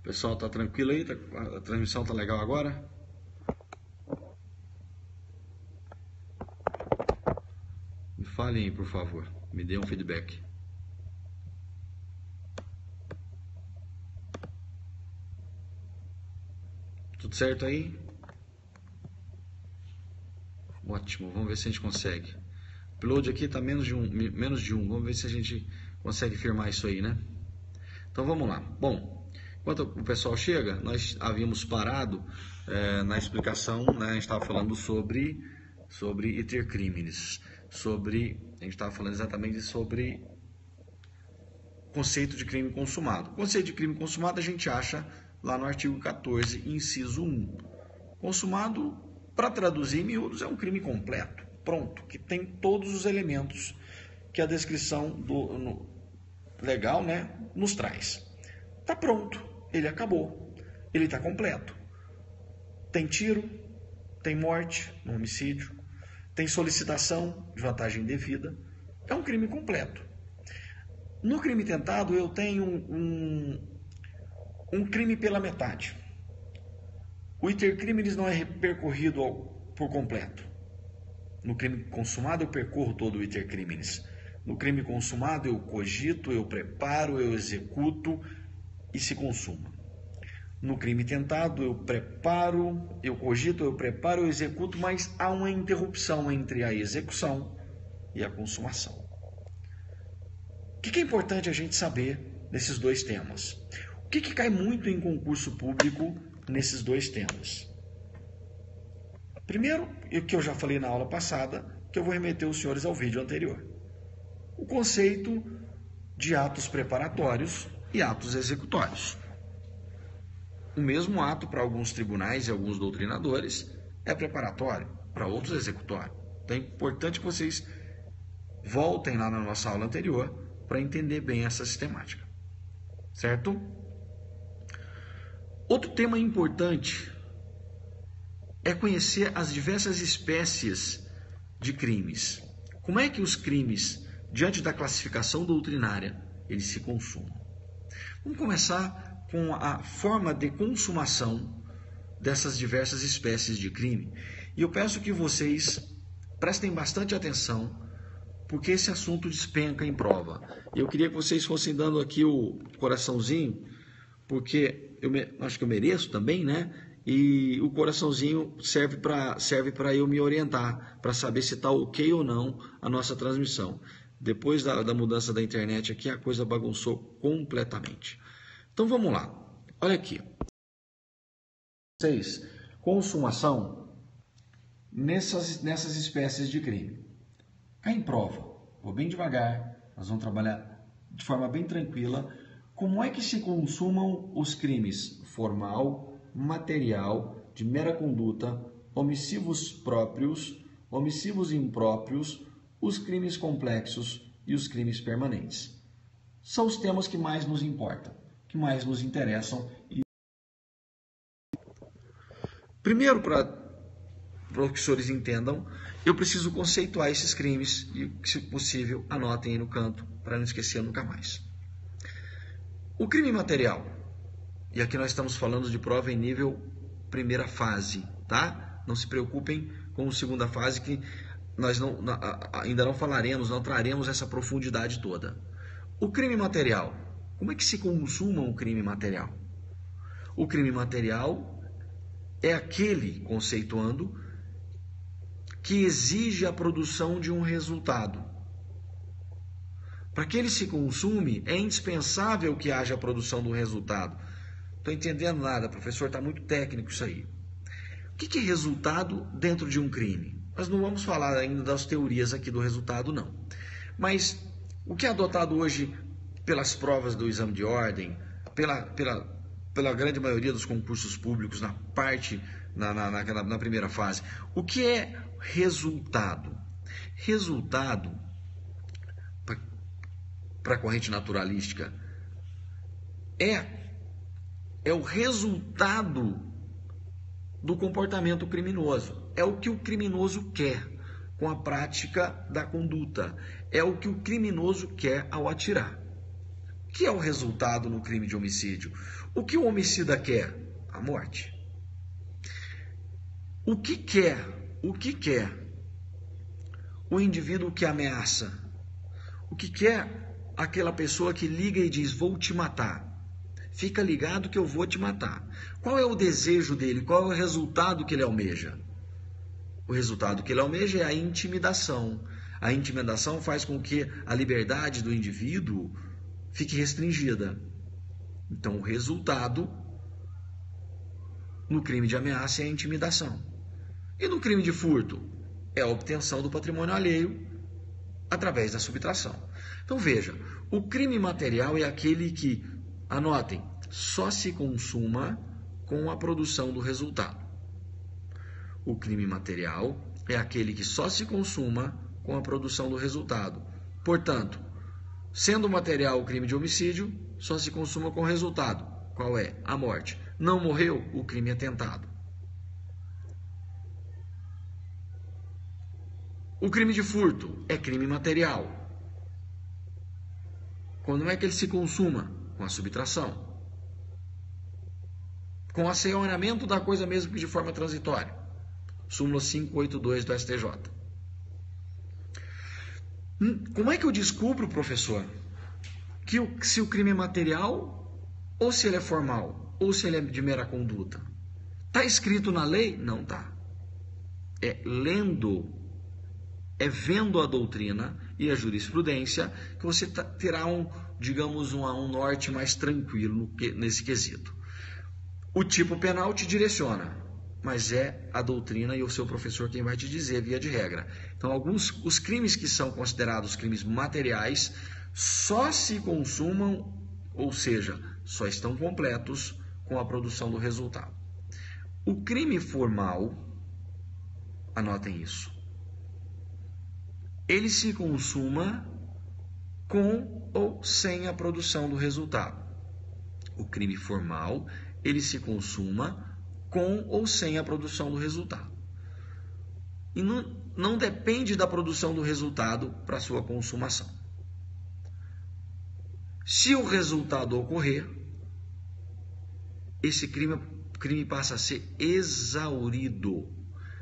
Pessoal, tá tranquilo aí? A transmissão tá legal agora? Me falem aí, por favor. Me dê um feedback. Tudo certo aí? Ótimo, vamos ver se a gente consegue. O upload aqui tá menos de um. Vamos ver se a gente consegue firmar isso aí, né? Então vamos lá. Bom, enquanto o pessoal chega, nós havíamos parado na explicação, né? A gente estava falando sobre iter criminis, a gente estava falando exatamente sobre conceito de crime consumado. O conceito de crime consumado a gente acha lá no artigo 14, inciso 1. Consumado, para traduzir em miúdos, é um crime completo, pronto, que tem todos os elementos que a descrição legal, né, nos traz. Está pronto, ele acabou, ele está completo. Tem tiro, tem morte, um homicídio, tem solicitação de vantagem indevida, é um crime completo. No crime tentado eu tenho um crime pela metade. O iter criminis não é percorrido por completo. No crime consumado eu percorro todo o iter criminis. No crime consumado eu cogito, eu preparo, eu executo e se consuma. No crime tentado eu preparo, eu cogito, eu preparo, eu executo, mas há uma interrupção entre a execução e a consumação. O que é importante a gente saber nesses dois temas? O que cai muito em concurso público nesses dois temas? Primeiro, o que eu já falei na aula passada, que eu vou remeter os senhores ao vídeo anterior. O conceito de atos preparatórios e atos executórios. O mesmo ato para alguns tribunais e alguns doutrinadores é preparatório, para outros é executório. Então é importante que vocês voltem lá na nossa aula anterior para entender bem essa sistemática. Certo? Outro tema importante é conhecer as diversas espécies de crimes. Como é que os crimes, diante da classificação doutrinária, eles se consumam? Vamos começar com a forma de consumação dessas diversas espécies de crime. E eu peço que vocês prestem bastante atenção, porque esse assunto despenca em prova. Eu queria que vocês fossem dando aqui o coraçãozinho, porque eu acho que eu mereço também, né? E o coraçãozinho serve para eu me orientar, para saber se está ok ou não a nossa transmissão. Depois da mudança da internet aqui, a coisa bagunçou completamente. Então vamos lá. Olha aqui. Consumação nessas espécies de crime. Cai em prova. Vou bem devagar. Nós vamos trabalhar de forma bem tranquila. Como é que se consumam os crimes formal, material, de mera conduta, omissivos próprios, omissivos impróprios, os crimes complexos e os crimes permanentes? São os temas que mais nos importam, que mais nos interessam. Primeiro, para os senhores entendam, eu preciso conceituar esses crimes e, se possível, anotem aí no canto para não esquecer nunca mais. O crime material, e aqui nós estamos falando de prova em nível primeira fase, tá? Não se preocupem com a segunda fase, que nós ainda não falaremos, não traremos essa profundidade toda. O crime material, como é que se consuma um crime material? O crime material é aquele, conceituando, que exige a produção de um resultado. Para que ele se consume, é indispensável que haja a produção do resultado. Não estou entendendo nada, professor, está muito técnico isso aí. O que é resultado dentro de um crime? Nós não vamos falar ainda das teorias aqui do resultado, não. Mas o que é adotado hoje pelas provas do exame de ordem, pela grande maioria dos concursos públicos, na primeira fase, o que é resultado? Resultado, para a corrente naturalística, é o resultado do comportamento criminoso. É o que o criminoso quer com a prática da conduta. É o que o criminoso quer ao atirar. O que é o resultado no crime de homicídio? O que o homicida quer? A morte. O que quer o indivíduo que ameaça? O que quer aquela pessoa que liga e diz, vou te matar? Fica ligado que eu vou te matar. Qual é o desejo dele? Qual é o resultado que ele almeja? O resultado que ele almeja é a intimidação. A intimidação faz com que a liberdade do indivíduo fique restringida. Então, o resultado no crime de ameaça é a intimidação. E no crime de furto? É a obtenção do patrimônio alheio através da subtração. Então, veja, o crime material é aquele que, anotem, só se consuma com a produção do resultado. O crime material é aquele que só se consuma com a produção do resultado. Portanto, sendo material o crime de homicídio, só se consuma com o resultado. Qual é? A morte. Não morreu, o crime é tentado. O crime de furto é crime material. Quando é que ele se consuma? Com a subtração. Com o assenhoramento da coisa mesmo que de forma transitória. Súmula 582 do STJ. Como é que eu descubro, professor, se o crime é material ou se ele é formal? Ou se ele é de mera conduta? Está escrito na lei? Não está. É lendo, é vendo a doutrina e a jurisprudência que você terá um norte mais tranquilo nesse quesito. O tipo penal te direciona, mas é a doutrina e o seu professor quem vai te dizer, via de regra. Então, os crimes que são considerados crimes materiais só se consumam, ou seja, só estão completos com a produção do resultado. O crime formal, anotem isso, ele se consuma com ou sem a produção do resultado. O crime formal, ele se consuma com ou sem a produção do resultado. E não depende da produção do resultado para sua consumação. Se o resultado ocorrer, esse crime passa a ser exaurido.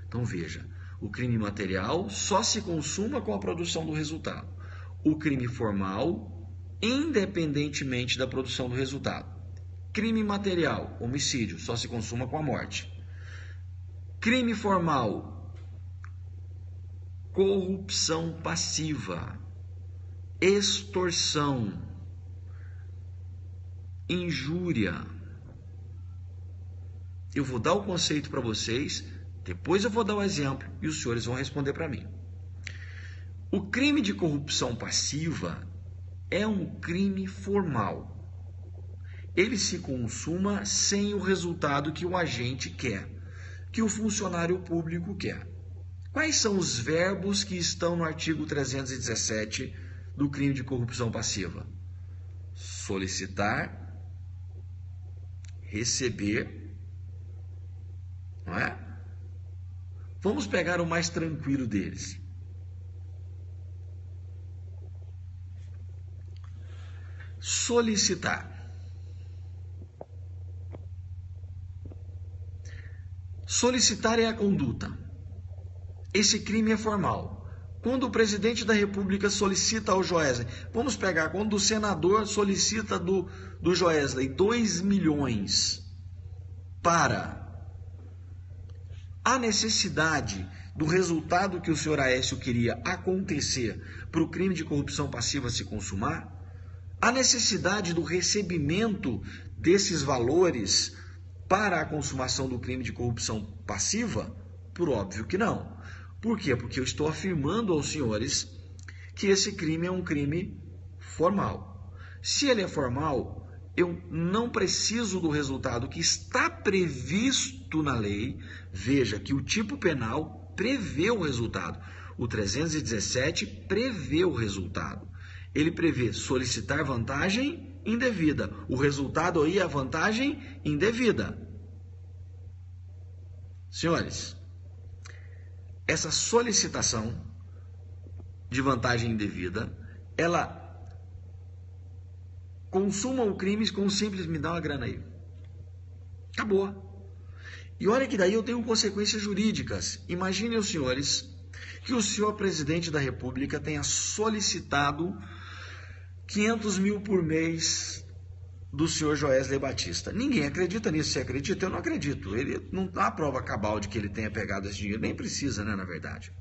Então veja, o crime material só se consuma com a produção do resultado. O crime formal, independentemente da produção do resultado. Crime material, homicídio, só se consuma com a morte. Crime formal, corrupção passiva, extorsão, injúria. Eu vou dar o conceito para vocês, depois eu vou dar o exemplo e os senhores vão responder para mim. O crime de corrupção passiva é um crime formal. Ele se consuma sem o resultado que o agente quer, que o funcionário público quer. Quais são os verbos que estão no artigo 317 do crime de corrupção passiva? Solicitar, receber, não é? Vamos pegar o mais tranquilo deles. Solicitar. Solicitar é a conduta. Esse crime é formal. Quando o presidente da República solicita ao Joesley, vamos pegar, quando o senador solicita do Joesley 2 milhões para a necessidade do resultado que o senhor Aécio queria acontecer para o crime de corrupção passiva se consumar, a necessidade do recebimento desses valores para a consumação do crime de corrupção passiva? Por óbvio que não. Por quê? Porque eu estou afirmando aos senhores que esse crime é um crime formal. Se ele é formal, eu não preciso do resultado que está previsto na lei. Veja que o tipo penal prevê o resultado. O 317 prevê o resultado. Ele prevê solicitar vantagem indevida. O resultado aí é a vantagem indevida. Senhores, essa solicitação de vantagem indevida, ela consumam o crime com simples me dá uma grana aí. Acabou. E olha que daí eu tenho consequências jurídicas. Imaginem os senhores que o senhor presidente da República tenha solicitado 500 mil por mês do senhor Joesley Batista. Ninguém acredita nisso. Você acredita? Eu não acredito. Ele não dá prova cabal de que ele tenha pegado esse dinheiro. Nem precisa, né, na verdade.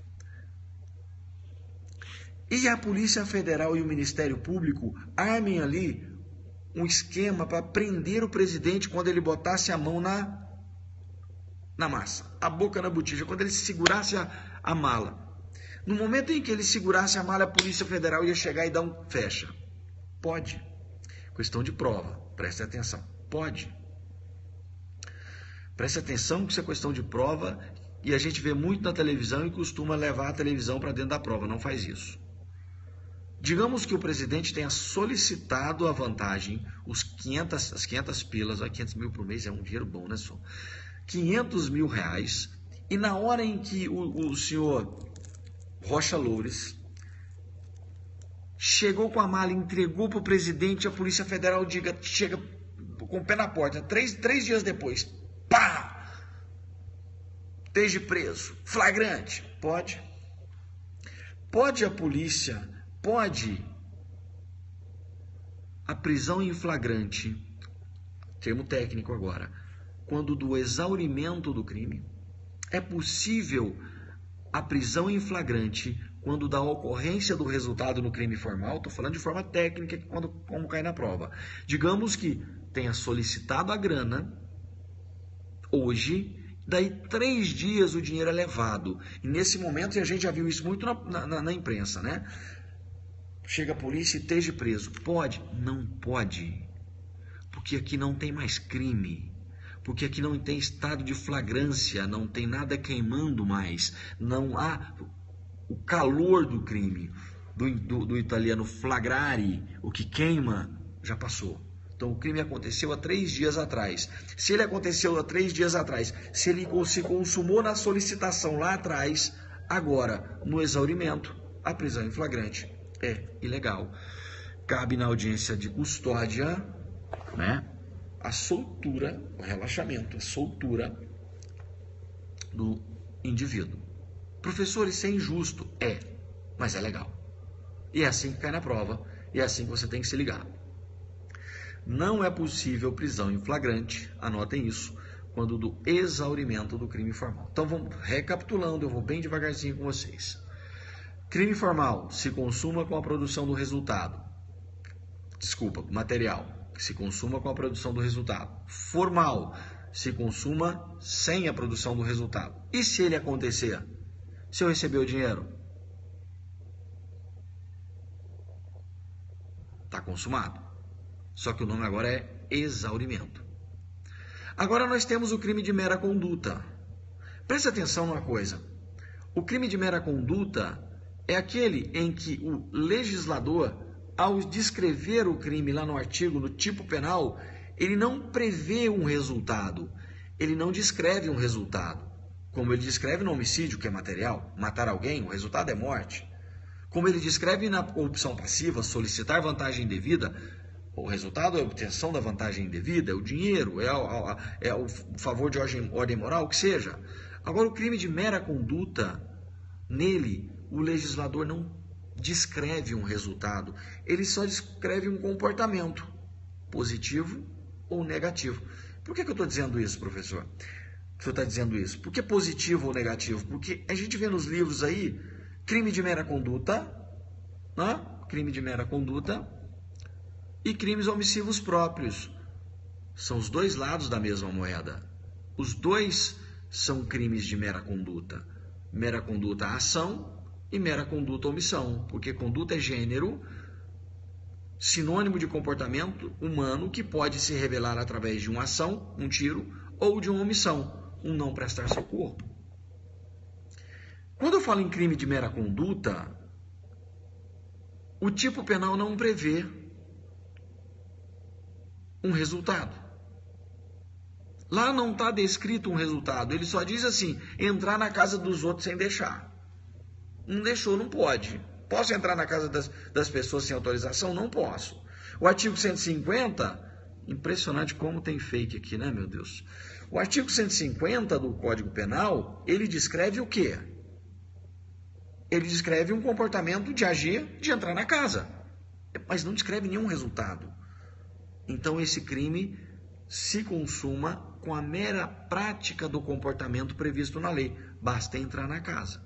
E a Polícia Federal e o Ministério Público armem ali um esquema para prender o presidente quando ele botasse a mão na massa, a boca na botija, quando ele segurasse a mala. No momento em que ele segurasse a mala, a Polícia Federal ia chegar e dar um fecha. Pode. Questão de prova. Preste atenção. Pode. Preste atenção que isso é questão de prova e a gente vê muito na televisão e costuma levar a televisão para dentro da prova. Não faz isso. Digamos que o presidente tenha solicitado a vantagem, as 500 pilas, 500 mil por mês é um dinheiro bom, né, só? 500 mil reais, e na hora em que o senhor Rocha Loures chegou com a mala, entregou para o presidente, a Polícia Federal chega com o pé na porta, três dias depois, pá! Esteja preso, flagrante. Pode. Pode a polícia, pode a prisão em flagrante, termo técnico agora, quando do exaurimento do crime. É possível a prisão em flagrante quando da ocorrência do resultado no crime formal. Estou falando de forma técnica, como cai na prova. Digamos que tenha solicitado a grana hoje, daí 3 dias o dinheiro é levado. E nesse momento, e a gente já viu isso muito na imprensa, né? Chega a polícia e esteja preso. Pode? Não pode. Porque aqui não tem mais crime. Porque aqui não tem estado de flagrância, não tem nada queimando mais. Não há o calor do crime, do italiano flagrare, o que queima, já passou. Então o crime aconteceu há 3 dias atrás. Se ele aconteceu há 3 dias atrás, se ele se consumou na solicitação lá atrás, agora, no exaurimento, a prisão em flagrante é ilegal. Cabe na audiência de custódia, né, a soltura, o relaxamento, a soltura do indivíduo. Professor, isso é injusto? É, mas é legal. E é assim que cai na prova, e é assim que você tem que se ligar. Não é possível prisão em flagrante, anotem isso, quando do exaurimento do crime formal. Então, vamos recapitulando, eu vou bem devagarzinho com vocês. Crime formal se consuma com a produção do resultado. Material, se consuma com a produção do resultado. Formal, se consuma sem a produção do resultado. E se ele acontecer? Se eu receber o dinheiro? Está consumado. Só que o nome agora é exaurimento. Agora nós temos o crime de mera conduta. Preste atenção numa coisa. O crime de mera conduta é aquele em que o legislador, ao descrever o crime lá no artigo, no tipo penal, ele não prevê um resultado. Ele não descreve um resultado. Como ele descreve no homicídio, que é material, matar alguém, o resultado é morte. Como ele descreve na opção passiva, solicitar vantagem indevida, o resultado é a obtenção da vantagem indevida, é o dinheiro, é o favor de ordem moral, o que seja. Agora, o crime de mera conduta, nele, o legislador não descreve um resultado, ele só descreve um comportamento, positivo ou negativo. Por que eu estou dizendo isso, professor? O senhor está dizendo isso? Por que positivo ou negativo? Porque a gente vê nos livros aí, crime de mera conduta, né? Crime de mera conduta e crimes omissivos próprios. São os dois lados da mesma moeda. Os dois são crimes de mera conduta. Mera conduta ação e mera conduta omissão. Porque conduta é gênero, sinônimo de comportamento humano que pode se revelar através de uma ação, um tiro, ou de uma omissão, um não prestar socorro. Quando eu falo em crime de mera conduta, o tipo penal não prevê um resultado. Lá não está descrito um resultado, ele só diz assim, entrar na casa dos outros sem deixar. Não deixou, não pode. Posso entrar na casa das pessoas sem autorização? Não posso. O artigo 150, impressionante como tem fake aqui, né, meu Deus? O artigo 150 do Código Penal, ele descreve o quê? Ele descreve um comportamento de agir, de entrar na casa, mas não descreve nenhum resultado. Então esse crime se consuma com a mera prática do comportamento previsto na lei. Basta entrar na casa.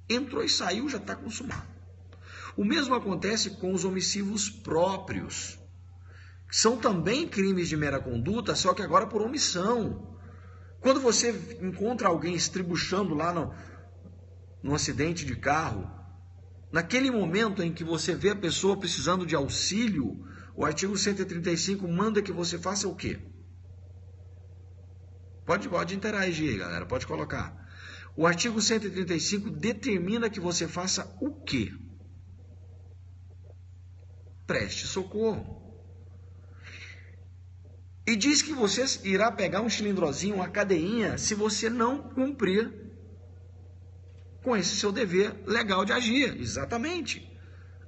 Entrou e saiu, já está consumado. O mesmo acontece com os homicídios próprios. São também crimes de mera conduta, só que agora por omissão. Quando você encontra alguém estribuchando lá no acidente de carro, naquele momento em que você vê a pessoa precisando de auxílio, o artigo 135 manda que você faça o quê? Pode interagir, galera, pode colocar. O artigo 135 determina que você faça o quê? Preste socorro. E diz que você irá pegar um cilindrozinho, uma cadeinha, se você não cumprir com esse seu dever legal de agir. Exatamente.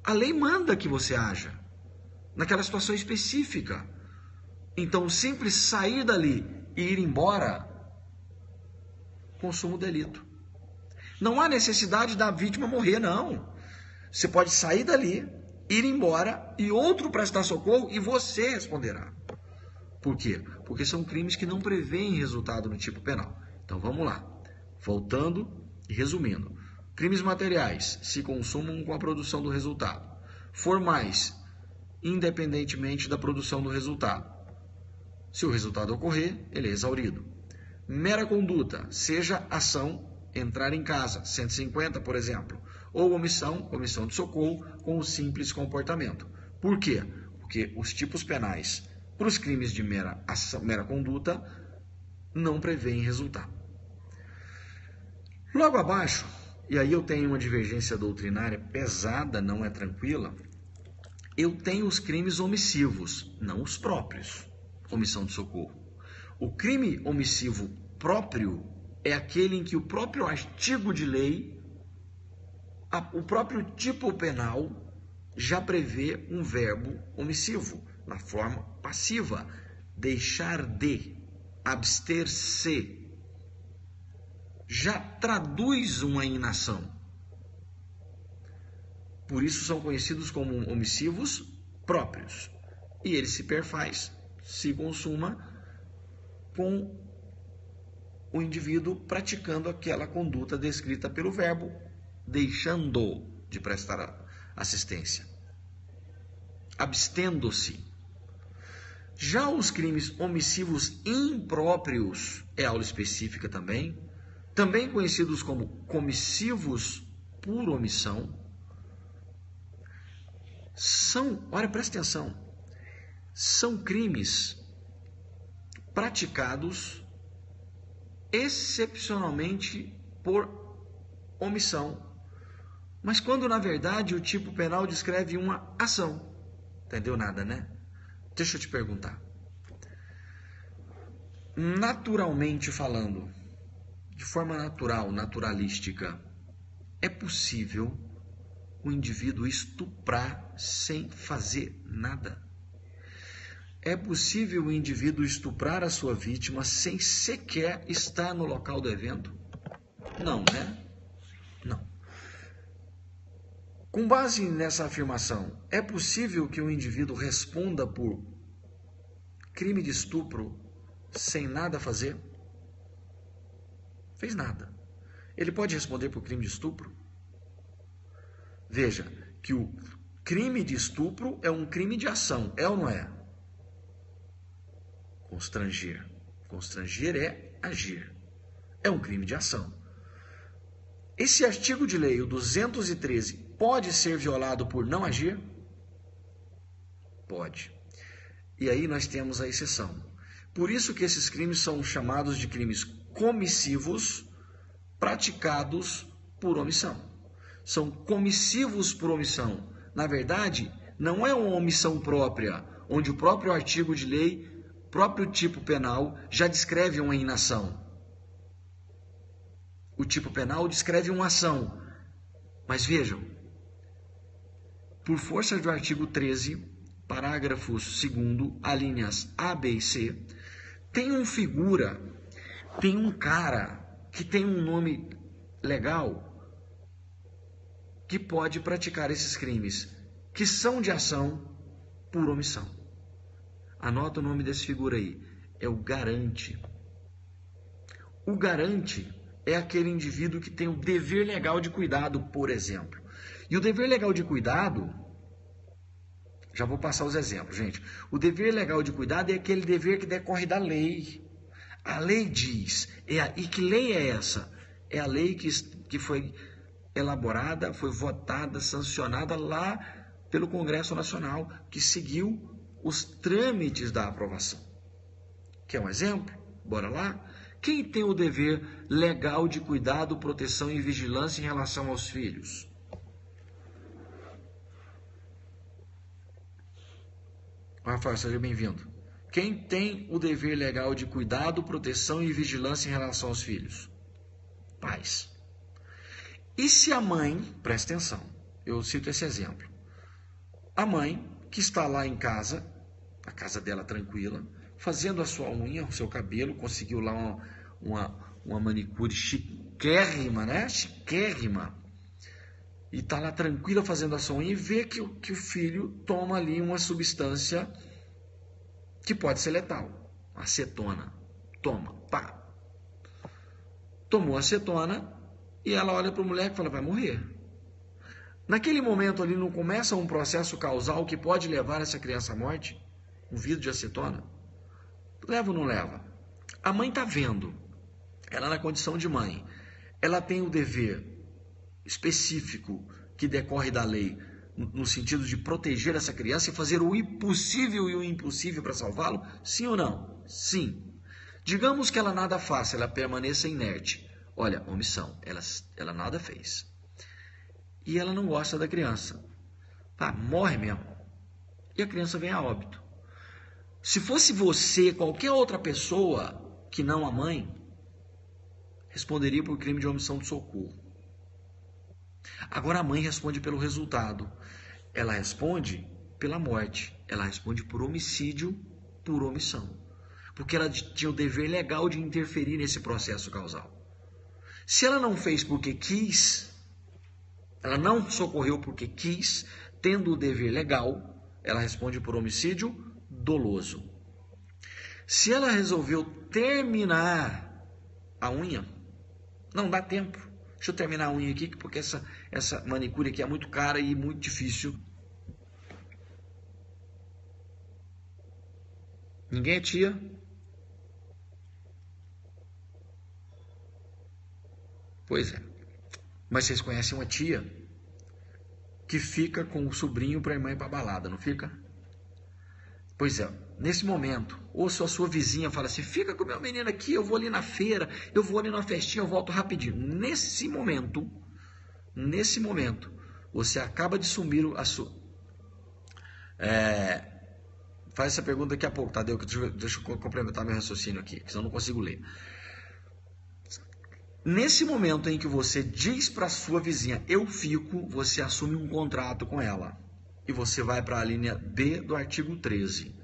A lei manda que você haja naquela situação específica. Então, o simples sair dali e ir embora consuma o delito. Não há necessidade da vítima morrer, não. Você pode sair dali, ir embora e outro prestar socorro e você responderá. Por quê? Porque são crimes que não prevêem resultado no tipo penal. Então vamos lá. Voltando e resumindo. Crimes materiais se consumam com a produção do resultado. Formais, independentemente da produção do resultado. Se o resultado ocorrer, ele é exaurido. Mera conduta, seja ação, entrar em casa, 150, por exemplo, ou omissão de socorro com o simples comportamento. Por quê? Porque os tipos penais para os crimes de mera conduta não prevêem resultado. Logo abaixo, e aí eu tenho uma divergência doutrinária pesada, não é tranquila, eu tenho os crimes omissivos, não os próprios, omissão de socorro. O crime omissivo próprio é aquele em que o próprio artigo de lei, o próprio tipo penal já prevê um verbo omissivo, na forma passiva, deixar de, abster-se, já traduz uma inação. Por isso são conhecidos como omissivos próprios. E ele se perfaz, se consuma com o indivíduo praticando aquela conduta descrita pelo verbo, deixando de prestar assistência, abstendo-se. Já os crimes omissivos impróprios, é aula específica também conhecidos como comissivos por omissão, olha, presta atenção, são crimes praticados excepcionalmente por omissão, mas quando na verdade o tipo penal descreve uma ação. Entendeu nada, né? Deixa eu te perguntar. Naturalmente falando, de forma natural, naturalística, é possível o indivíduo estuprar sem fazer nada? É possível o indivíduo estuprar a sua vítima sem sequer estar no local do evento? Não, né? Não. Com base nessa afirmação, é possível que o indivíduo responda por crime de estupro sem nada fazer? Fez nada. Ele pode responder por crime de estupro? Veja que o crime de estupro é um crime de ação, é ou não é? Constranger. Constranger é agir. É um crime de ação. Esse artigo de lei, o 213, pode ser violado por não agir? Pode. E aí nós temos a exceção. Por isso que esses crimes são chamados de crimes comissivos praticados por omissão. São comissivos por omissão. Na verdade, não é uma omissão própria, onde o próprio artigo de lei, próprio tipo penal, já descreve uma inação. O tipo penal descreve uma ação. Mas vejam, por força do artigo 13, parágrafos 2º, alíneas A, B e C, tem um cara que tem um nome legal que pode praticar esses crimes, que são de ação por omissão. Anota o nome desse figura aí, é o garante. O garante é aquele indivíduo que tem o dever legal de cuidado, por exemplo. E o dever legal de cuidado, já vou passar os exemplos, gente. O dever legal de cuidado é aquele dever que decorre da lei. A lei diz, e que lei é essa? É a lei que foi elaborada, foi votada, sancionada lá pelo Congresso Nacional, que seguiu os trâmites da aprovação. Quer um exemplo? Bora lá? Quem tem o dever legal de cuidado, proteção e vigilância em relação aos filhos? Rafael, seja bem-vindo. Quem tem o dever legal de cuidado, proteção e vigilância em relação aos filhos? Pais. E se a mãe, presta atenção, eu cito esse exemplo. A mãe que está lá em casa, a casa dela tranquila, fazendo a sua unha, o seu cabelo, conseguiu lá uma manicure chiquérrima, né? Chiquérrima. E está lá tranquila fazendo a sua unha e vê que o filho toma ali uma substância que pode ser letal. Acetona. Toma, pá. Tomou acetona e ela olha para o moleque e fala, vai morrer. Naquele momento ali não começa um processo causal que pode levar essa criança à morte? Um vidro de acetona? Leva ou não leva? A mãe está vendo. Ela na condição de mãe. Ela tem o dever específico que decorre da lei no sentido de proteger essa criança e fazer o impossível e o impossível para salvá-lo? Sim ou não? Sim. Digamos que ela nada faça, ela permaneça inerte. Olha, omissão, ela nada fez. E ela não gosta da criança. Tá, morre mesmo. E a criança vem a óbito. Se fosse você, qualquer outra pessoa que não a mãe, responderia por crime de omissão de socorro. Agora a mãe responde pelo resultado. Ela responde pela morte. Ela responde por homicídio por omissão. Porque ela tinha o dever legal de interferir nesse processo causal. Se ela não fez porque quis, ela não socorreu porque quis, tendo o dever legal, ela responde por homicídio doloso. Se ela resolveu terminar a unha, não dá tempo. Deixa eu terminar a unha aqui, porque essa manicure aqui é muito cara e muito difícil. Ninguém é tia? Pois é. Mas vocês conhecem uma tia que fica com o sobrinho para a irmã ir para a balada, não fica? Pois é, nesse momento, ou se a sua vizinha fala assim, fica com o meu menino aqui, eu vou ali na feira, eu vou ali na festinha, eu volto rapidinho. Nesse momento, você acaba de sumir a sua... Faz essa pergunta daqui a pouco, tá? Deixa eu complementar meu raciocínio aqui, senão eu não consigo ler. Nesse momento em que você diz para sua vizinha, eu fico, você assume um contrato com ela. E você vai para a linha B do artigo 13.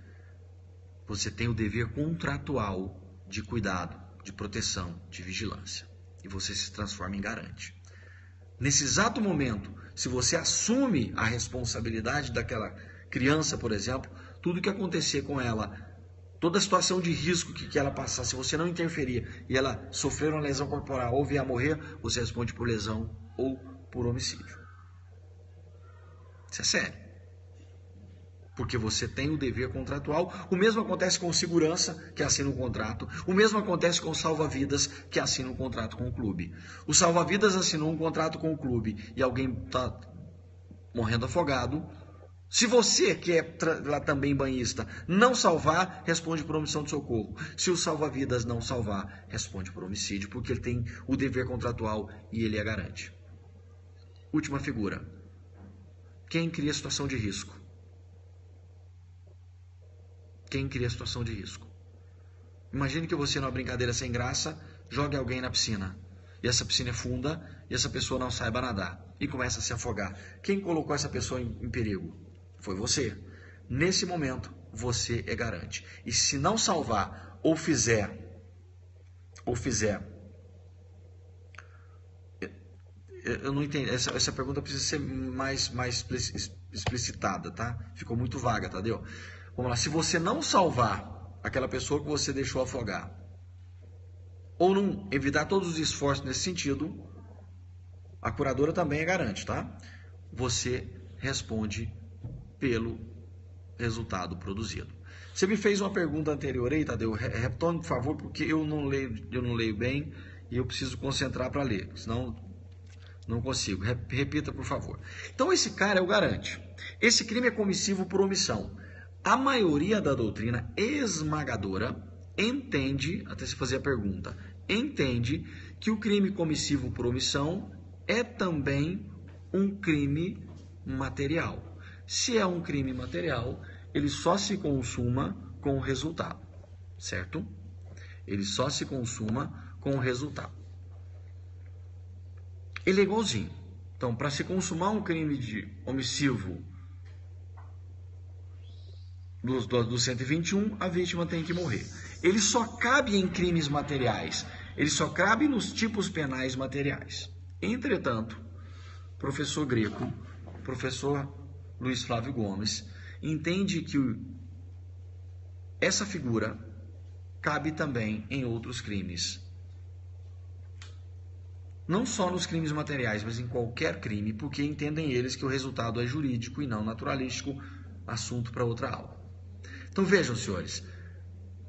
Você tem o dever contratual de cuidado, de proteção, de vigilância. E você se transforma em garante. Nesse exato momento, se você assume a responsabilidade daquela criança, por exemplo, tudo que acontecer com ela, toda a situação de risco que ela passar, se você não interferir e ela sofrer uma lesão corporal ou vier a morrer, você responde por lesão ou por homicídio. Isso é sério. Porque você tem o dever contratual. O mesmo acontece com o segurança, que assina um contrato. O mesmo acontece com o salva-vidas, que assina um contrato com o clube. O salva-vidas assinou um contrato com o clube e alguém está morrendo afogado. Se você, que é lá também banhista, não salvar, responde por omissão de socorro. Se o salva-vidas não salvar, responde por homicídio, porque ele tem o dever contratual e ele a garante. Última figura. Quem cria situação de risco? Quem cria situação de risco? Imagine que você, numa brincadeira sem graça, jogue alguém na piscina. E essa piscina é funda e essa pessoa não saiba nadar. E começa a se afogar. Quem colocou essa pessoa em perigo? Foi você. nesse momento você é garante. E se não salvar ou fizer, eu não entendi, essa pergunta precisa ser mais explicitada, tá? Ficou muito vaga, Tadeu. Vamos lá, se você não salvar aquela pessoa que você deixou afogar, ou não evitar todos os esforços nesse sentido, a curadora também é garante, tá? Você responde pelo resultado produzido. Você me fez uma pergunta anterior aí, Tadeu, retorne, por favor, porque eu não leio bem e eu preciso concentrar para ler, senão não consigo. Repita, por favor. Então, esse cara é o garante. Esse crime é comissivo por omissão. A maioria da doutrina esmagadora entende, até se fazer a pergunta, entende que o crime comissivo por omissão é também um crime material. Se é um crime material, ele só se consuma com o resultado, certo? Ele só se consuma com o resultado. Ele é igualzinho. Então, para se consumar um crime de omissivo do 121, a vítima tem que morrer. Ele só cabe em crimes materiais. Ele só cabe nos tipos penais materiais. Entretanto, professor Greco, professor Luiz Flávio Gomes, entende que essa figura cabe também em outros crimes. Não só nos crimes materiais, mas em qualquer crime, porque entendem eles que o resultado é jurídico e não naturalístico, assunto para outra aula. Então vejam, senhores,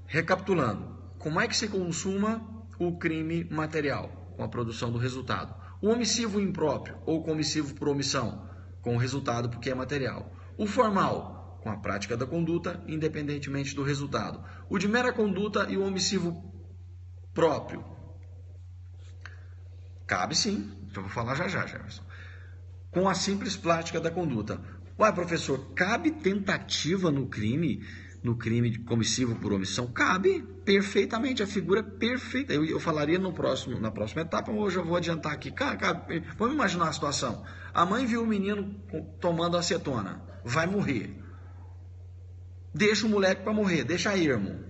recapitulando, como é que se consuma o crime material? Com a produção do resultado. O omissivo impróprio ou comissivo por omissão, com o resultado porque é material. O formal, com a prática da conduta, independentemente do resultado. O de mera conduta e o omissivo próprio. Cabe sim, então vou falar já, Jefferson. Com a simples prática da conduta. Ué, professor, cabe tentativa no crime de comissivo por omissão? Cabe perfeitamente, a figura é perfeita. Eu falaria na próxima etapa, mas hoje eu vou adiantar aqui. Cabe. Vamos imaginar a situação. A mãe viu o menino tomando acetona, vai morrer. Deixa o moleque para morrer, deixa aí, irmão.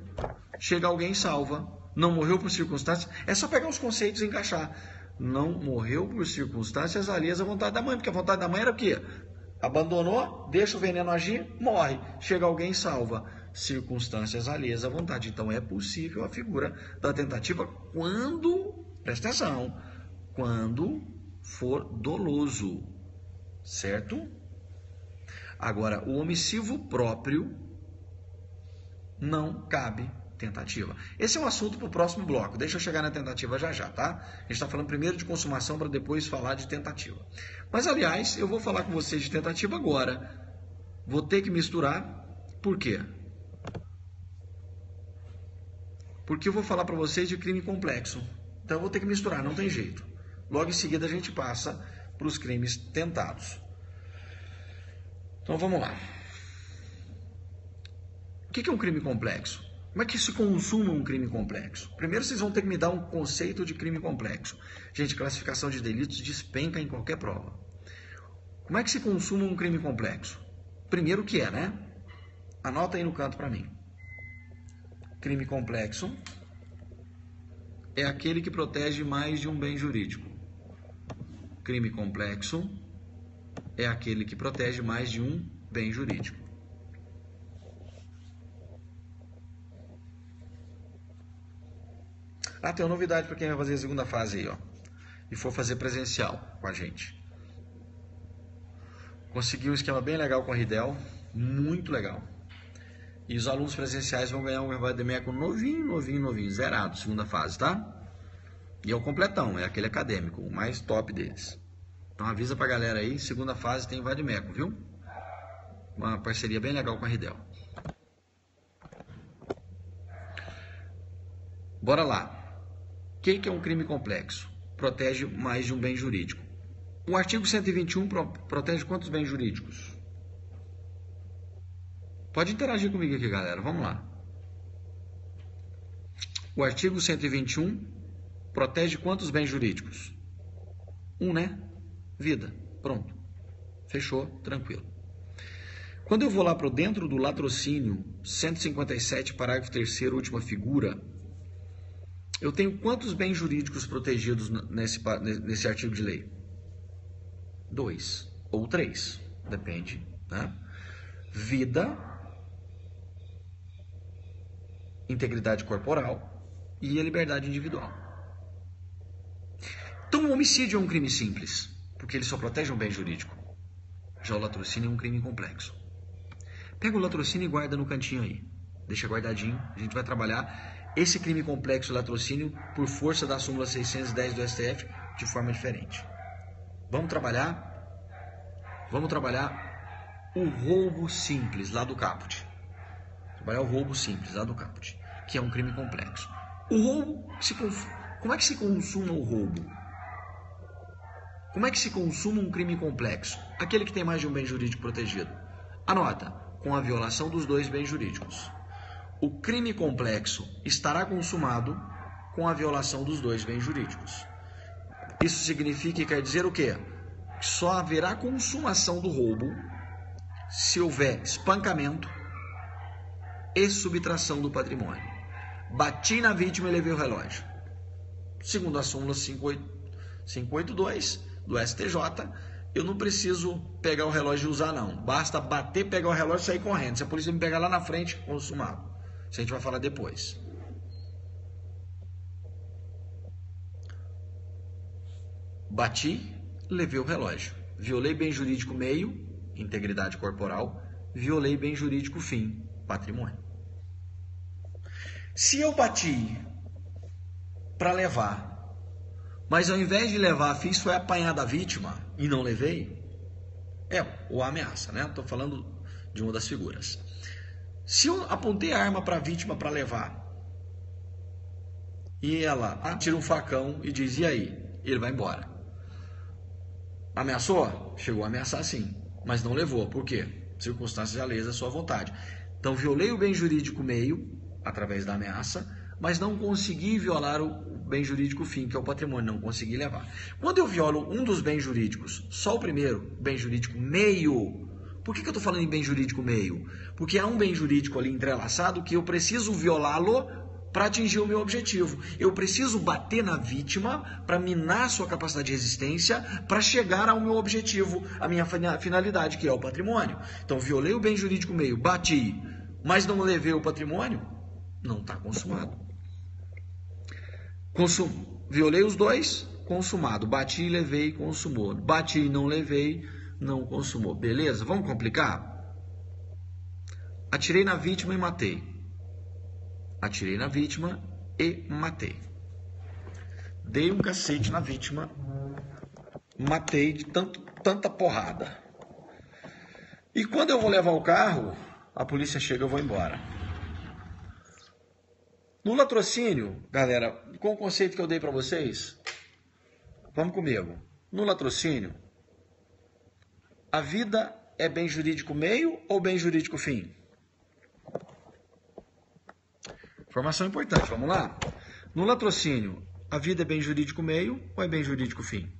Chega alguém e salva. Não morreu por circunstâncias. É só pegar os conceitos e encaixar. Não morreu por circunstâncias alheias à vontade da mãe, porque a vontade da mãe era o quê? Abandonou, deixa o veneno agir, morre. Chega alguém e salva. Circunstâncias alheias à vontade. Então é possível a figura da tentativa quando, presta atenção, quando for doloso, certo? Agora, o omissivo próprio não cabe tentativa. Esse é um assunto para o próximo bloco. Deixa eu chegar na tentativa já, tá? A gente está falando primeiro de consumação para depois falar de tentativa. Mas, aliás, eu vou falar com vocês de tentativa agora. Vou ter que misturar. Por quê? Porque eu vou falar para vocês de crime complexo. Então, eu vou ter que misturar, não tem jeito. Logo em seguida, a gente passa para os crimes tentados. Então, vamos lá. O que é um crime complexo? Como é que se consuma um crime complexo? Primeiro vocês vão ter que me dar um conceito de crime complexo. Gente, classificação de delitos despenca em qualquer prova. Como é que se consuma um crime complexo? Primeiro o que é, né? Anota aí no canto para mim. Crime complexo é aquele que protege mais de um bem jurídico. Crime complexo é aquele que protege mais de um bem jurídico. Ah, tem uma novidade para quem vai fazer a segunda fase aí, ó. E for fazer presencial com a gente. Consegui um esquema bem legal com a Ridel, muito legal. E os alunos presenciais vão ganhar um Vademeco novinho, zerado, segunda fase, tá? E é o completão, é aquele acadêmico, o mais top deles. Então avisa pra galera aí, segunda fase tem Vademeco, viu? Uma parceria bem legal com a Ridel. Bora lá. O que é um crime complexo? Protege mais de um bem jurídico. O artigo 121 protege quantos bens jurídicos? Pode interagir comigo aqui, galera. Vamos lá. O artigo 121 protege quantos bens jurídicos? Um, né? Vida. Pronto. Fechou. Tranquilo. Quando eu vou lá para dentro do latrocínio, 157, parágrafo 3º, última figura, eu tenho quantos bens jurídicos protegidos nesse artigo de lei? 2 ou 3, depende, né? Vida, integridade corporal e a liberdade individual. Então o homicídio é um crime simples, porque ele só protege um bem jurídico. Já o latrocínio é um crime complexo. Pega o latrocínio e guarda no cantinho aí. Deixa guardadinho, a gente vai trabalhar esse crime complexo, latrocínio, por força da súmula 610 do STF, de forma diferente. Vamos trabalhar o roubo simples lá do caput. Trabalhar o roubo simples lá do caput, que é um crime complexo. O roubo, como é que se consuma o roubo? Como é que se consuma um crime complexo? Aquele que tem mais de um bem jurídico protegido. Anota, com a violação dos dois bens jurídicos. O crime complexo estará consumado com a violação dos dois bens jurídicos. Isso significa e quer dizer o quê? Que só haverá consumação do roubo se houver espancamento e subtração do patrimônio. Bati na vítima e levei o relógio. Segundo a súmula 582 do STJ, eu não preciso pegar o relógio e usar, não. Basta bater, pegar o relógio e sair correndo. Se a polícia me pegar lá na frente, consumado. Isso a gente vai falar depois. Bati, levei o relógio. Violei bem jurídico meio, integridade corporal. Violei bem jurídico fim, patrimônio. Se eu bati para levar, mas ao invés de levar, fiz foi apanhar da vítima e não levei, ou ameaça, né? Estou falando de uma das figuras. Se eu apontei a arma para a vítima para levar e ela tira um facão e diz, e aí? Ele vai embora. Ameaçou? Chegou a ameaçar sim, mas não levou. Por quê? Circunstâncias alheias à sua vontade. Então violei o bem jurídico meio, através da ameaça, mas não consegui violar o bem jurídico fim, que é o patrimônio, não consegui levar. Quando eu violo um dos bens jurídicos, só o primeiro, bem jurídico meio, por que eu estou falando em bem jurídico meio? Porque há um bem jurídico ali entrelaçado que eu preciso violá-lo para atingir o meu objetivo. Eu preciso bater na vítima para minar sua capacidade de resistência para chegar ao meu objetivo, a minha finalidade, que é o patrimônio. Então, violei o bem jurídico meio, bati, mas não levei o patrimônio, não está consumado. Violei os dois, consumado. Bati, levei, consumou. Bati, não levei, não consumou. Beleza? Vamos complicar? Atirei na vítima e matei. Atirei na vítima e matei. Dei um cacete na vítima, matei de tanta porrada. E quando eu vou levar o carro, a polícia chega, eu vou embora. No latrocínio, galera, com o conceito que eu dei para vocês, vamos comigo. No latrocínio, a vida é bem jurídico meio ou bem jurídico fim? Informação importante, vamos lá? No latrocínio, a vida é bem jurídico meio ou é bem jurídico fim?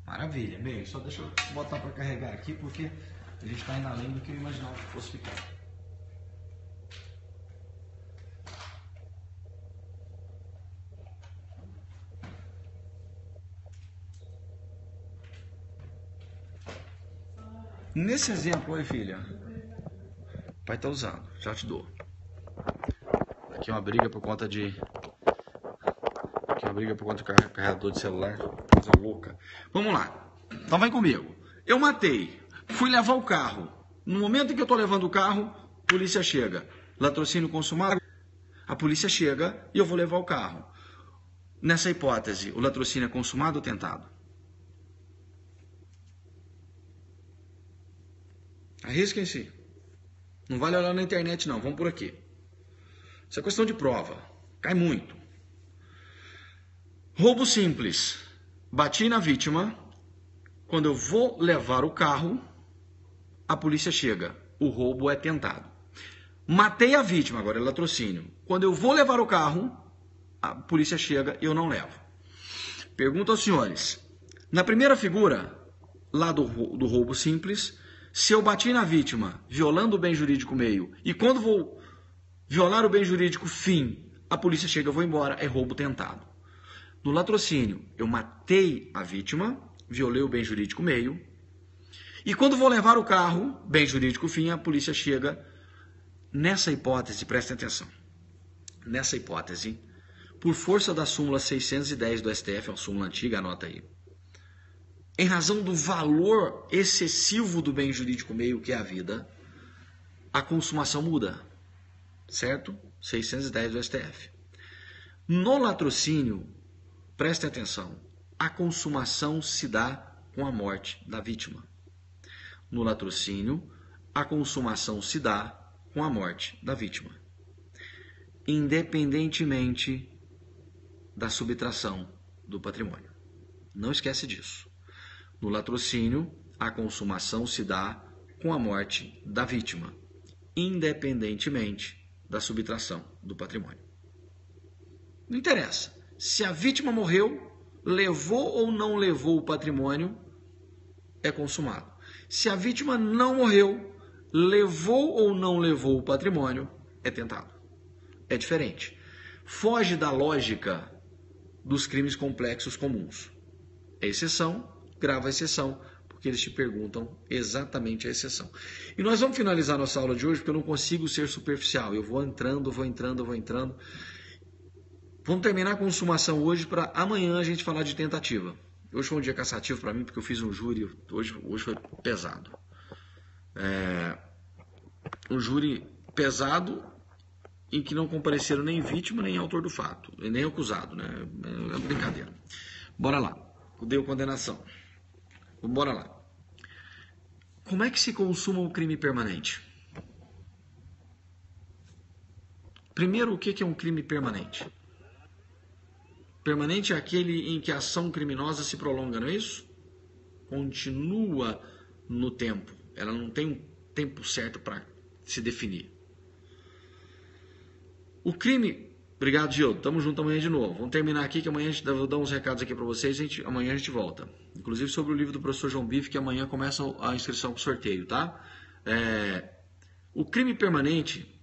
Maravilha, meio. Só deixa eu botar para carregar aqui, porque a gente está indo além do que eu imaginava que fosse ficar. Nesse exemplo, oi filha, o pai tá usando, já te dou. Aqui é uma briga por conta de... do carregador de celular, coisa louca. Vamos lá, então vai comigo. Eu matei, fui levar o carro. No momento em que eu tô levando o carro, a polícia chega. Latrocínio consumado, a polícia chega e eu vou levar o carro. Nessa hipótese, o latrocínio é consumado ou tentado? Arrisquem-se. Não vale olhar na internet, não. Vamos por aqui. Isso é questão de prova. Cai muito. Roubo simples. Bati na vítima. Quando eu vou levar o carro, a polícia chega. O roubo é tentado. Matei a vítima, agora é latrocínio. Quando eu vou levar o carro, a polícia chega e eu não levo. Pergunto aos senhores. Na primeira figura, lá do roubo simples, se eu bati na vítima violando o bem jurídico meio, e quando vou violar o bem jurídico fim, a polícia chega, eu vou embora, é roubo tentado. No latrocínio, eu matei a vítima, violei o bem jurídico meio, e quando vou levar o carro, bem jurídico fim, a polícia chega. Nessa hipótese, prestem atenção, nessa hipótese, por força da súmula 610 do STF, é uma súmula antiga, anota aí, em razão do valor excessivo do bem jurídico meio, que é a vida, a consumação muda, certo? 610 do STF. No latrocínio, prestem atenção, a consumação se dá com a morte da vítima. No latrocínio, a consumação se dá com a morte da vítima, independentemente da subtração do patrimônio. Não esquece disso. No latrocínio, a consumação se dá com a morte da vítima, independentemente da subtração do patrimônio. Não interessa. Se a vítima morreu, levou ou não levou o patrimônio, é consumado. Se a vítima não morreu, levou ou não levou o patrimônio, é tentado. É diferente. Foge da lógica dos crimes complexos comuns. É exceção, grava a exceção, porque eles te perguntam exatamente a exceção. E nós vamos finalizar nossa aula de hoje, porque eu não consigo ser superficial. Eu vou entrando. Vamos terminar a consumação hoje para amanhã a gente falar de tentativa. Hoje foi um dia cansativo para mim, porque eu fiz um júri, hoje foi pesado. Um júri pesado em que não compareceram nem vítima, nem autor do fato, e nem acusado, né? É brincadeira. Bora lá. Deu condenação. Bora lá. Como é que se consuma o crime permanente? Primeiro, o que é um crime permanente? Permanente é aquele em que a ação criminosa se prolonga, não é isso? Continua no tempo. Ela não tem um tempo certo para se definir. O crime... Obrigado, Gil. Tamo junto amanhã de novo. Vamos terminar aqui, que amanhã eu vou dar uns recados aqui para vocês. Amanhã a gente volta. Inclusive sobre o livro do professor João Bife, que amanhã começa a inscrição para o sorteio, tá? O crime permanente...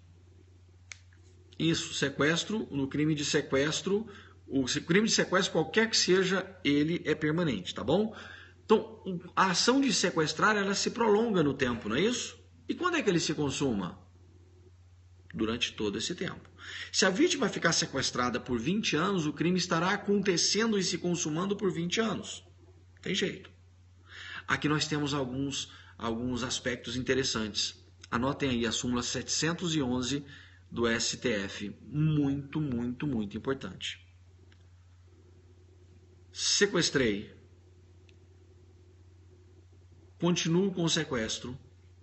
Isso, sequestro. No crime de sequestro... O crime de sequestro, qualquer que seja, ele é permanente, tá bom? Então, a ação de sequestrar, ela se prolonga no tempo, não é isso? E quando é que ele se consuma? Durante todo esse tempo. Se a vítima ficar sequestrada por 20 anos, o crime estará acontecendo e se consumando por 20 anos. Tem jeito. Aqui nós temos alguns aspectos interessantes. Anotem aí a súmula 711 do STF. Muito, muito, muito importante. Sequestrei, continuo com o sequestro,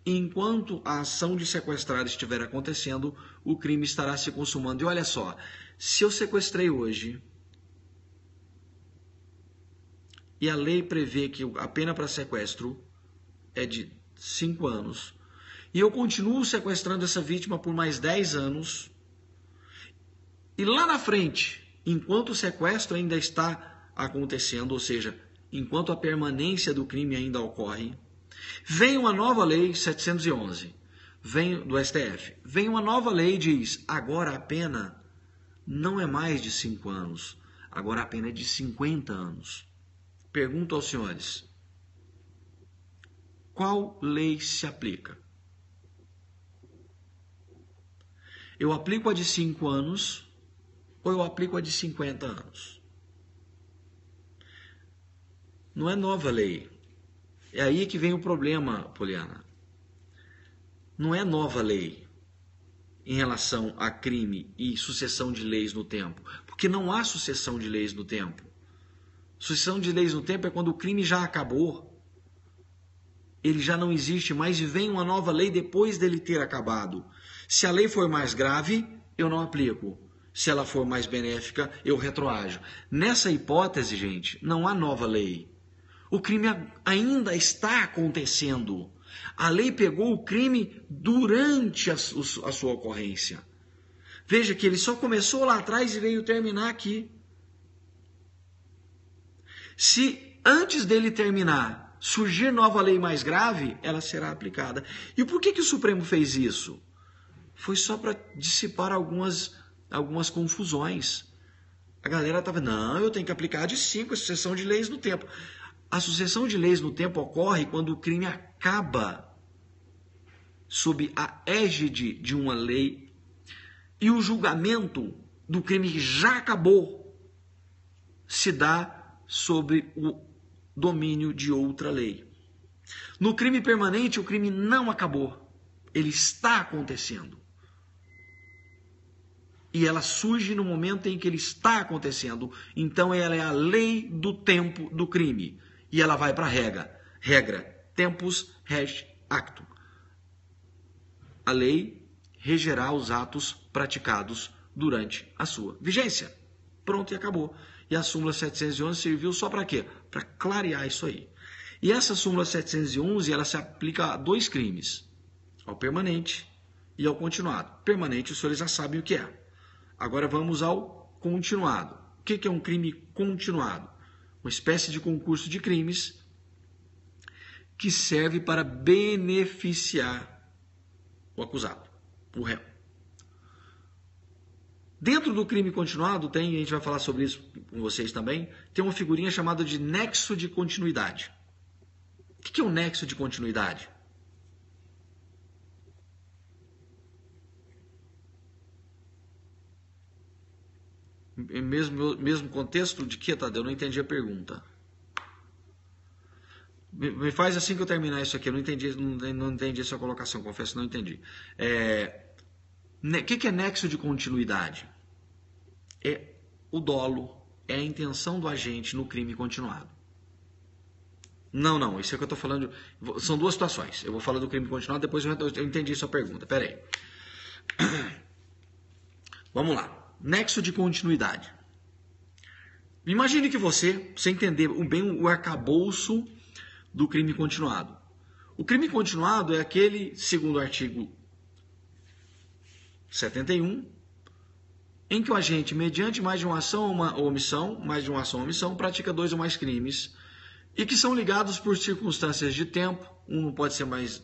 enquanto a ação de sequestrar estiver acontecendo, o crime estará se consumando. E olha só, se eu sequestrei hoje, e a lei prevê que a pena para sequestro é de 5 anos, e eu continuo sequestrando essa vítima por mais 10 anos, e lá na frente, enquanto o sequestro ainda está acontecendo, ou seja, enquanto a permanência do crime ainda ocorre, vem uma nova lei 711, vem do STF, vem uma nova lei e diz, agora a pena não é mais de 5 anos, agora a pena é de 50 anos. Pergunto aos senhores, qual lei se aplica? Eu aplico a de 5 anos ou eu aplico a de 50 anos? Não é nova lei. É aí que vem o problema, Poliana. Não é nova lei em relação a crime e sucessão de leis no tempo. Porque não há sucessão de leis no tempo. Sucessão de leis no tempo é quando o crime já acabou. Ele já não existe mais e vem uma nova lei depois dele ter acabado. Se a lei for mais grave, eu não aplico. Se ela for mais benéfica, eu retroajo. Nessa hipótese, gente, não há nova lei. O crime ainda está acontecendo. A lei pegou o crime durante a sua ocorrência. Veja que ele só começou lá atrás e veio terminar aqui. Se antes dele terminar, surgir nova lei mais grave, ela será aplicada. E por que o Supremo fez isso? Foi só para dissipar algumas confusões. A galera estava, não, eu tenho que aplicar de 5 a sucessão de leis no tempo. A sucessão de leis no tempo ocorre quando o crime acaba sob a égide de uma lei e o julgamento do crime que já acabou se dá sobre o domínio de outra lei. No crime permanente, o crime não acabou. Ele está acontecendo. E ela surge no momento em que ele está acontecendo. Então ela é a lei do tempo do crime. E ela vai para a regra. Tempus rege actum. A lei regerá os atos praticados durante a sua vigência. Pronto, e acabou. E a súmula 711 serviu só para quê? Para clarear isso aí. E essa súmula 711, ela se aplica a 2 crimes. Ao permanente e ao continuado. Permanente, os senhores já sabem o que é. Agora vamos ao continuado. O que é um crime continuado? Uma espécie de concurso de crimes que serve para beneficiar o acusado, o réu. Dentro do crime continuado, a gente vai falar sobre isso com vocês também, tem uma figurinha chamada de nexo de continuidade. O que é um nexo de continuidade? Mesmo contexto de que, Tadeu? Eu não entendi a pergunta. Me faz assim que eu terminar isso aqui. Eu não entendi a sua colocação, confesso que não entendi. O que é nexo de continuidade? É o dolo, é a intenção do agente no crime continuado. Não, isso é que eu estou falando. São 2 situações. Eu vou falar do crime continuado, depois eu entendi a sua pergunta. Pera aí. Vamos lá. Nexo de continuidade. Imagine que você entender bem o arcabouço do crime continuado. O crime continuado é aquele, segundo o artigo 71, em que o agente, mediante mais de uma ação ou omissão, pratica 2 ou mais crimes e que são ligados por circunstâncias de tempo. Um não pode ser mais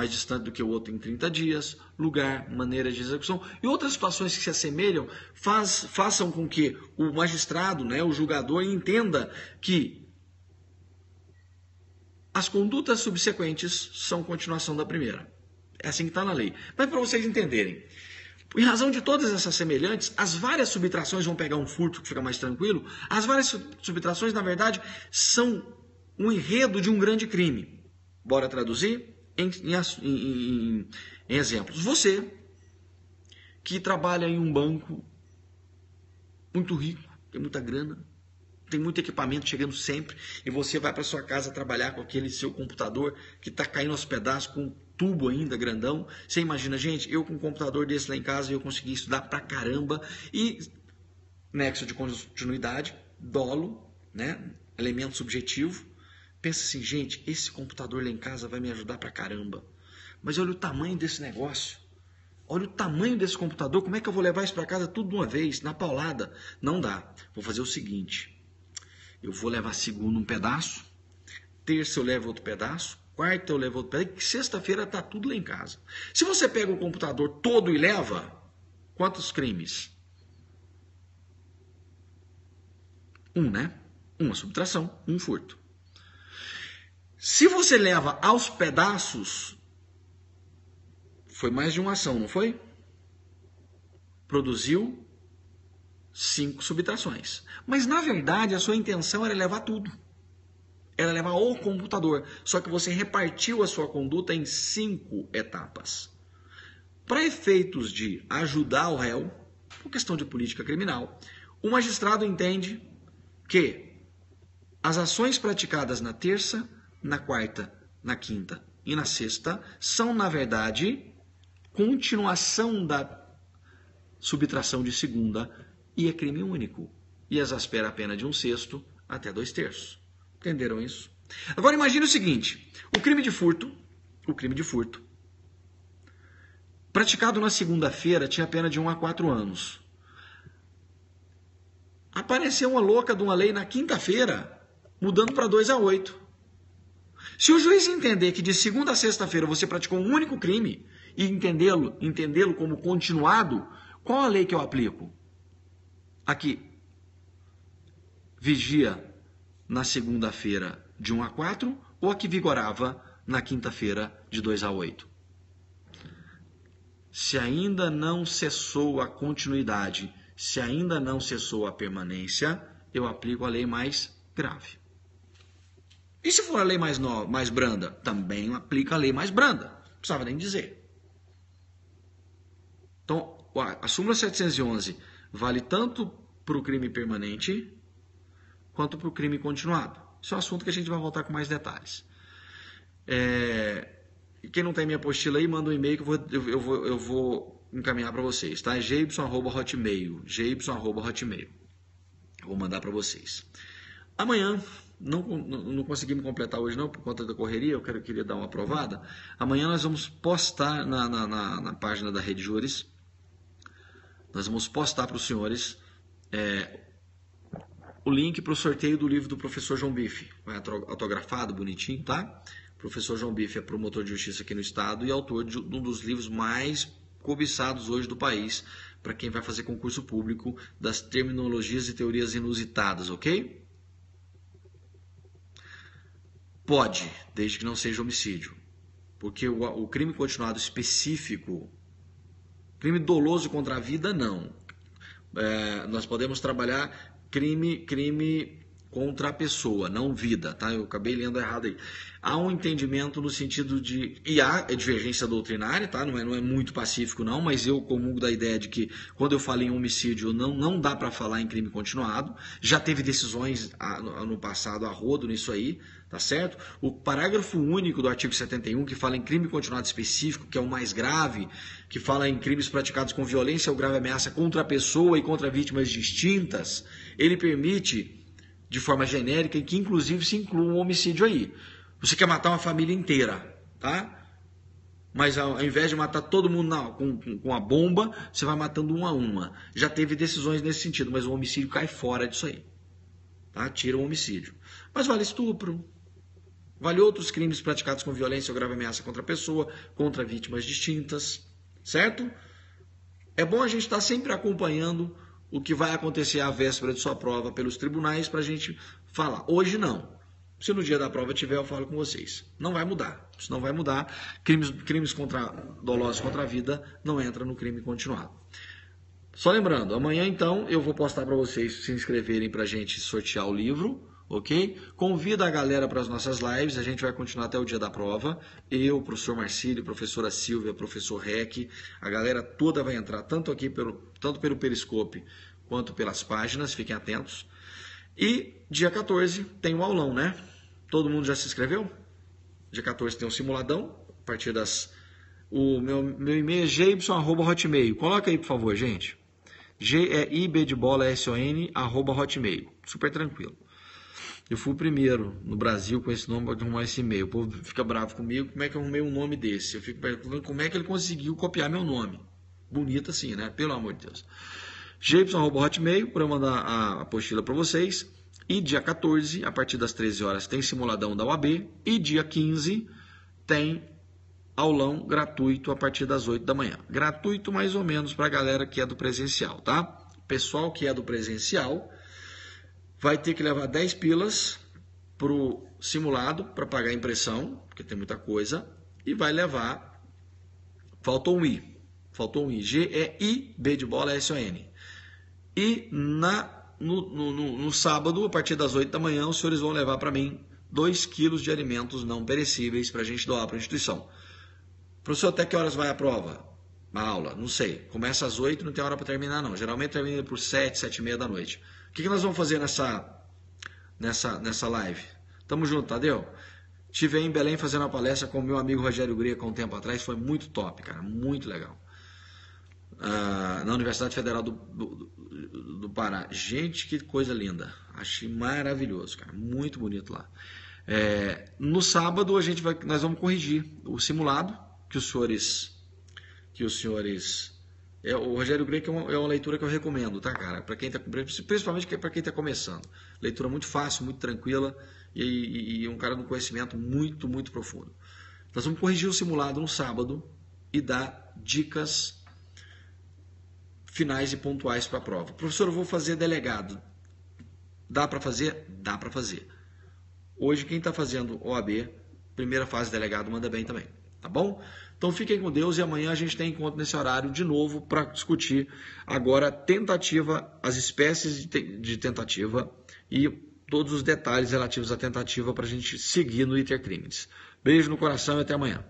distante do que o outro em 30 dias, lugar, maneira de execução e outras situações que se assemelham, façam com que o magistrado, o julgador, entenda que as condutas subsequentes são continuação da primeira. É assim que está na lei. Mas para vocês entenderem, em razão de todas essas semelhantes, as várias subtrações, vão pegar um furto que fica mais tranquilo, as várias subtrações, na verdade, são um enredo de um grande crime. Bora traduzir em exemplos. Você que trabalha em um banco muito rico, tem muita grana, tem muito equipamento chegando sempre, e você vai para sua casa trabalhar com aquele seu computador que está caindo aos pedaços, com um tubo ainda grandão. Você imagina, gente, eu com um computador desse lá em casa, eu consegui estudar pra caramba. E nexo de continuidade, dolo, elemento subjetivo. Pensa assim, gente, esse computador lá em casa vai me ajudar pra caramba. Mas olha o tamanho desse negócio. Olha o tamanho desse computador, como é que eu vou levar isso para casa tudo de uma vez, na paulada? Não dá. Vou fazer o seguinte, eu vou levar segundo um pedaço, terça eu levo outro pedaço, quarta eu levo outro pedaço, e sexta-feira está tudo lá em casa. Se você pega o computador todo e leva, quantos crimes? Uma subtração, um furto. Se você leva aos pedaços, foi mais de uma ação, não foi? Produziu 5 subtrações. Mas, na verdade, a sua intenção era levar tudo. Era levar o computador. Só que você repartiu a sua conduta em 5 etapas. Para efeitos de ajudar o réu, por questão de política criminal, o magistrado entende que as ações praticadas na terça, na quarta, na quinta e na sexta são, na verdade, continuação da subtração de segunda e é crime único. E exaspera a pena de 1/6 até 2/3. Entenderam isso? Agora imagine o seguinte, o crime de furto, praticado na segunda-feira, tinha pena de 1 a 4 anos. Apareceu uma louca de uma lei na quinta-feira, mudando para 2 a 8. Se o juiz entender que de segunda a sexta-feira você praticou um único crime e entendê-lo como continuado, qual a lei que eu aplico? Aqui. Vigia na segunda-feira de 1 a 4 ou a que vigorava na quinta-feira de 2 a 8? Se ainda não cessou a continuidade, se ainda não cessou a permanência, eu aplico a lei mais grave. E se for a lei mais branda? Também aplica a lei mais branda. Não precisava nem dizer. Então, a súmula 711 vale tanto para o crime permanente quanto para o crime continuado. Isso é um assunto que a gente vai voltar com mais detalhes. Quem não tem minha apostila aí, manda um e-mail que eu vou encaminhar para vocês, tá? É geibson@hotmail. Vou mandar para vocês. Amanhã, não conseguimos completar hoje não, por conta da correria, eu queria dar uma aprovada. Amanhã nós vamos postar na página da Rede Júris, nós vamos postar para os senhores o link para o sorteio do livro do professor João Bife. Vai autografado, bonitinho, tá? O professor João Bife é promotor de justiça aqui no estado e autor de um dos livros mais cobiçados hoje do país, para quem vai fazer concurso público, das terminologias e teorias inusitadas, ok? Pode, desde que não seja homicídio. Porque o crime continuado específico, crime doloso contra a vida, não. Nós podemos trabalhar crime contra a pessoa, não vida, tá? Eu acabei lendo errado aí. Há um entendimento no sentido de... E há divergência doutrinária, tá? Não é muito pacífico, não, mas eu comungo da ideia de que quando eu falei em homicídio, não dá para falar em crime continuado. Já teve decisões no passado a rodo nisso aí, tá certo? O parágrafo único do artigo 71, que fala em crime continuado específico, que é o mais grave, que fala em crimes praticados com violência ou grave ameaça contra a pessoa e contra vítimas distintas, ele permite, de forma genérica, e que inclusive se inclua um homicídio aí. Você quer matar uma família inteira, tá? Mas ao invés de matar todo mundo com a bomba, você vai matando uma a uma. Já teve decisões nesse sentido, mas o homicídio cai fora disso aí. Tá? Tira o homicídio. Mas vale estupro, vale outros crimes praticados com violência ou grave ameaça contra a pessoa, contra vítimas distintas, certo? É bom a gente estar sempre acompanhando o que vai acontecer à véspera de sua prova pelos tribunais para a gente falar. Hoje não. Se no dia da prova tiver, eu falo com vocês. Não vai mudar. Isso não vai mudar. Crimes dolosos contra a vida não entra no crime continuado. Só lembrando, amanhã então eu vou postar para vocês se inscreverem para a gente sortear o livro, ok? Convida a galera para as nossas lives, a gente vai continuar até o dia da prova. Eu, o professor Marcílio, professora Silvia, professor Rec, a galera toda vai entrar, tanto pelo Periscope quanto pelas páginas, fiquem atentos. E dia 14 tem o aulão, né? Todo mundo já se inscreveu? Dia 14 tem um simuladão, a partir das... O meu e-mail é geibson@hotmail. Coloca aí, por favor, gente. geibson@hotmail. Super tranquilo. Eu fui o primeiro no Brasil com esse nome de arrumar esse e-mail. O povo fica bravo comigo. Como é que eu arrumei um nome desse? Eu fico perguntando como é que ele conseguiu copiar meu nome. Bonito assim, né? Pelo amor de Deus. geibson@hotmail, para eu mandar a apostila para vocês. E dia 14, a partir das 13 horas, tem simuladão da UAB. E dia 15 tem aulão gratuito a partir das 8 da manhã. Gratuito mais ou menos para a galera que é do presencial, tá? Pessoal que é do presencial vai ter que levar 10 pilas para o simulado para pagar a impressão, porque tem muita coisa. E vai levar... Faltou um I. G-E-I, B de bola, S-O-N. E no sábado, a partir das 8 da manhã, os senhores vão levar para mim 2 quilos de alimentos não perecíveis para a gente doar para a instituição. Professor, até que horas vai a prova? A aula? Não sei. Começa às 8, não tem hora para terminar, não. Geralmente termina por 7, 7h30 da noite. O que nós vamos fazer nessa live? Tamo junto, Tadeu? Estive aí em Belém fazendo uma palestra com o meu amigo Rogério Greco um tempo atrás. Foi muito top, cara. Muito legal. Na Universidade Federal do Pará. Gente, que coisa linda. Achei maravilhoso, cara. Muito bonito lá. No sábado nós vamos corrigir o simulado que os senhores O Rogério Greco é uma leitura que eu recomendo, tá, cara? Para quem tá, principalmente para quem está começando. Leitura muito fácil, muito tranquila e um cara de um conhecimento muito, muito profundo. Nós vamos corrigir o simulado no sábado e dar dicas finais e pontuais para a prova. Professor, eu vou fazer delegado. Dá para fazer? Dá para fazer. Hoje, quem está fazendo OAB, primeira fase delegado, manda bem também. Tá bom? Então fiquem com Deus e amanhã a gente tem encontro nesse horário de novo para discutir agora tentativa, as espécies de tentativa e todos os detalhes relativos à tentativa para a gente seguir no Iter Crimes. Beijo no coração e até amanhã.